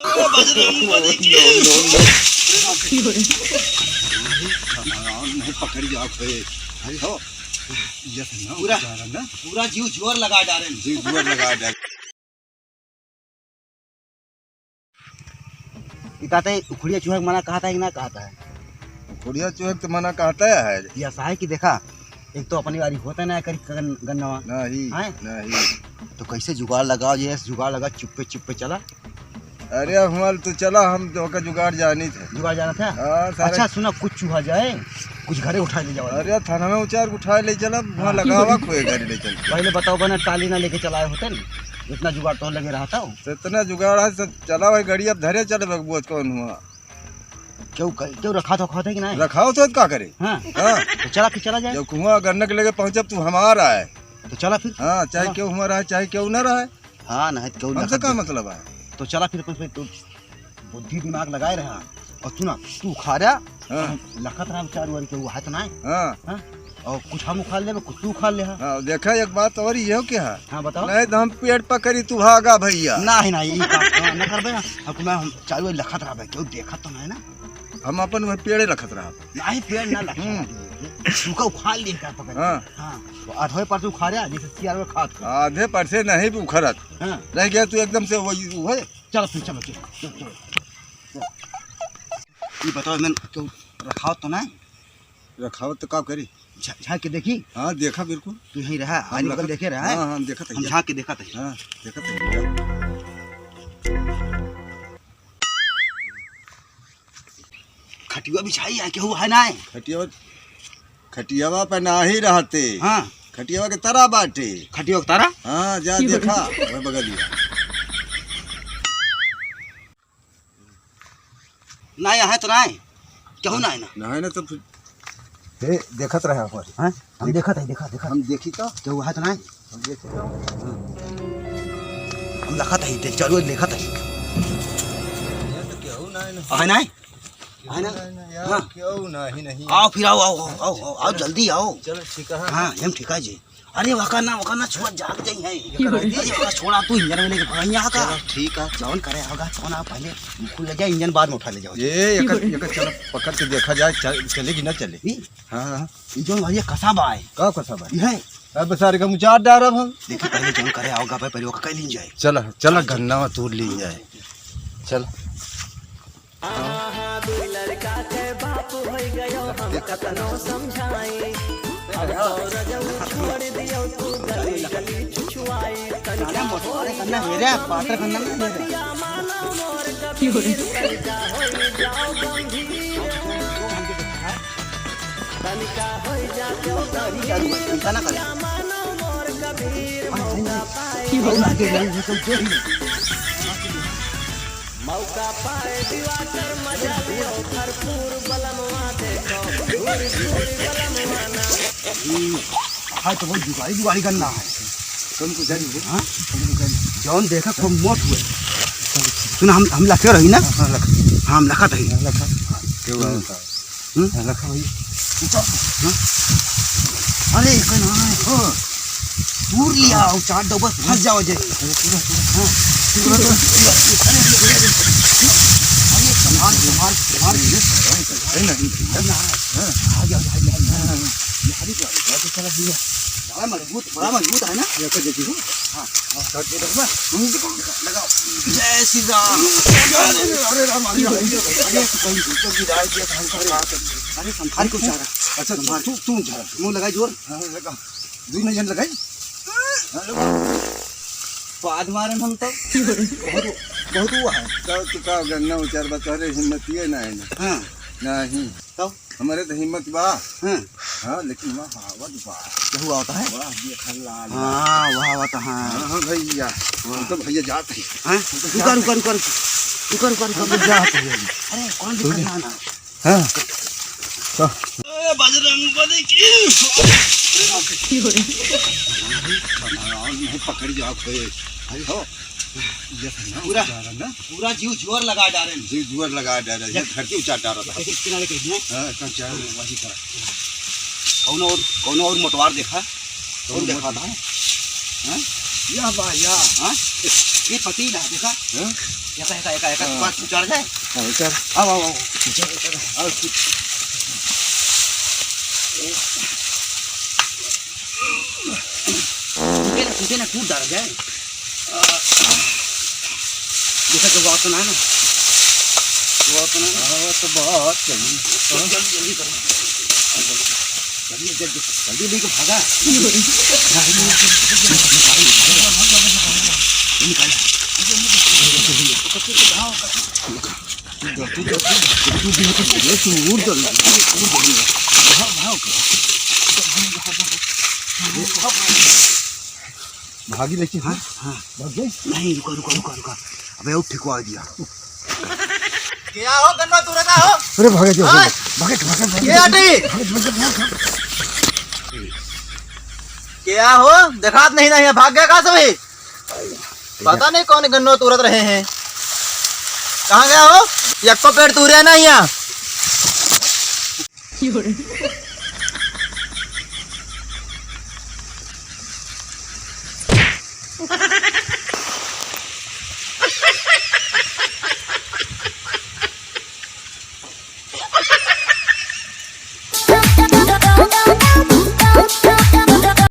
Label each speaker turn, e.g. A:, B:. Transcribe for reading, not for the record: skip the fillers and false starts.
A: नहीं पकड़ जाओ अरे हो
B: पूरा पूरा जीव जोर लगा डाले
A: जीव जोर लगा डाले
B: कहते उखड़िया चूहे मना कहता है कि ना कहता है?
A: उखड़िया चूहे तो मना कहता है।
B: ये ऐसा है कि देखा एक तो अपनी बारी होता ना करी गन्नवा
A: नहीं
B: तो कैसे जुगाड़ लगाओ, ये जुगाड़ लगा चुप्पे चुप्पे चला।
A: अरे हमारे तो चला हम तो का जुगाड़ जानी थे।
B: जुगाड़ जाना था। अच्छा सुना कुछ चूहा जाए कुछ घरे उठा ले जाओ।
A: अरे थाना में उचार उठा ले चला वहाँ लगावा खोए घर ले चल।
B: पहले बताओ बना टाली ना लेके चलाए होते ना, इतना जुगाड़ तो लगे रहा था।
A: इतना जुगाड़ है चला भाई गाड़ी अब धरे चले बोझ कौन हुआ
B: क्यों रखा तो खाते कि नहीं
A: रखा हो तो क्या करे।
B: हाँ तो चला फिर चला जाए।
A: जब कुआं गन्ने के लगे पहुंचे तू हमारा है
B: तो चला फिर।
A: हाँ चाहे क्यों हमारा है चाहे क्यों ना रहा है।
B: हाँ नहीं क्यों
A: हमसे क्या मतलब है।
B: तो चला फिर कुछ तो बुद्धि दिमाग लगाए रहा और सुना तू खा रहा लखत रहा चार वारी के वो है तो नहीं। हाँ और कुछ हम खा ले कुछ तू खा ले।
A: हाँ देखा एक बात और ये क्या है।
B: हाँ बताओ।
A: नहीं तो हम पेट पकड़ी तू भागा भैया।
B: नहीं ना करबे ना अब मैं हम चार वारी लखत रहा क्यों देखा तो नहीं ना।
A: हम अपन वह पेड़े रखत रहा
B: नहीं पेड़ ना लखा तू का उखाड़ लिए का पकड़। हाँ तो आधे पर तू खा रहा जैसे सियार में खात
A: आधे पर से नहीं उखड़त रह गया तू एकदम से वही।
B: चलो फिर चलो ये बताओ मैं क्यों रखाव तो नहीं
A: रखाव तो क्या करी
B: झाँक के देखी।
A: हाँ देखा बिल्कुल
B: तू यही रहा आज देखे रहा है।
A: हाँ देखा था
B: झाँक के देखा था।
A: हाँ देखा था
B: खटिया बिछाई है केहू है ना
A: खटियावा पे ना ही रहते।
B: हाँ
A: खटियावा के तरह बाटे
B: खटिया के तरह।
A: हाँ जा देखा वह बगल लिया
B: नहीं है तो नहीं केहू ना है
A: ना तो फिर देखत रहा पर।
B: हाँ हम देखा था
A: हम देखी तो
B: केहू है तो नहीं
A: हम देखी तो
B: हम लखा था चलो देखा था है ना है ना।
A: हाँ क्यों नहीं
B: आओ फिर आओ जल्दी आओ।
A: चलो ठीक है।
B: हाँ हम ठीक है जी। अरे वकाना छोड़ जाग जाई है छोड़ा तू इंजन में लेके भगैया का।
A: ठीक है
B: जौन करे होगा छोड़ा पहले खुल ले जाए इंजन बाद में उठा ले जाओ।
A: ये चलो पकड़ के देखा जाए चलेगी ना चले। हाँ
B: जौन भैया कसाबा है
A: का कसाबा
B: है
A: अब सारे का मुचार डाल रहा हम।
B: देखिए पहले जौन करे होगा पहले वो कह ली जाए।
A: चला गन्ना में तोड़ ली जाए। चल
C: लड़का के बाप हो गयो हम कतनो समझाए छोड़ दियो तू गली गली छुछुआए तनिका मोटवारे करना है रे पात्र करना ना रे मानो मोर कभी तनिका होई जाओ गंभीर तनिका होई जाओ गंभीर
B: ना करे
C: मानो मोर कबीर मौका पाए दिवाकर मजा लियो भरपूर बलमवा देखो धूरी बलमवा ना
B: हाँ तो वही दिवाली करना है
A: तुमको जानी।
B: हाँ जौन देखा खूब मोट हुए सुना हम लखे रही ना। हाँ हम लखा था
A: क्यों लखा भाई
B: अरे हो दूर लिया चार दो बस फंस जाओ जे। बड़ा मजबूत है ना। जय श्री राम। अरे संभाल को चारा।
A: अच्छा तू
B: मुँह लगाई जोर
A: लगा दू नहीं लगाई
B: बाद मारन हम तो बहुत हुआ है।
A: तो का गन्ना उचार बता रहे हिम्मत ही ना है ना।
B: हाँ
A: नहीं
B: तो
A: हमारे तो हिम्मत बा।
B: हाँ
A: हाँ लेकिन वहाँ हवा बा
B: क्या हुआ होता है।
A: वाह ये खल्ला
B: हाँ वहाँ होता है।
A: हाँ भैया तो भैया जाते हैं।
B: हाँ रुकर जाते हैं। अरे कौन दिक्कत ना ना।
A: हाँ तो
B: बजरंगबली की
A: नहीं पकड़ जाओ अरे हो
B: पूरा जीव जोर लगा डाले
A: जीव जोर लगा डाले धरती उचार डाल रहा था।
B: किनारे कह दिए
A: हाँ वही करा
B: कौन और मोटवार देखा कौन देखा था।
A: या बा या
B: हाँ ये पतीला देखा
A: हाँ?
B: एका बात चढ़ जाए
A: हाँ, चल
B: आओ आओ आओ
A: और
B: टूटे ना टूट डर जाए देखा तो बहुत ना
A: हाँ, तो बहुत चाहिए
B: जल्दी करो जल्दी लेके भागा
A: भागी लेकिन हाँ
B: भाग गए नहीं रुका रुका रुका रुका अबे उठ ठिकवा दिया
C: क्या हो गन्ना तू रखा हो
A: अरे भागे जो
C: हाँ?
A: भागे
C: ये आटी क्या हो दिखात नहीं ना भाग गया कहाँ से पता नहीं कौन गन्नो तुरत रहे हैं कहाँ गया हो यक्को पेड़ तूरे ना यहाँ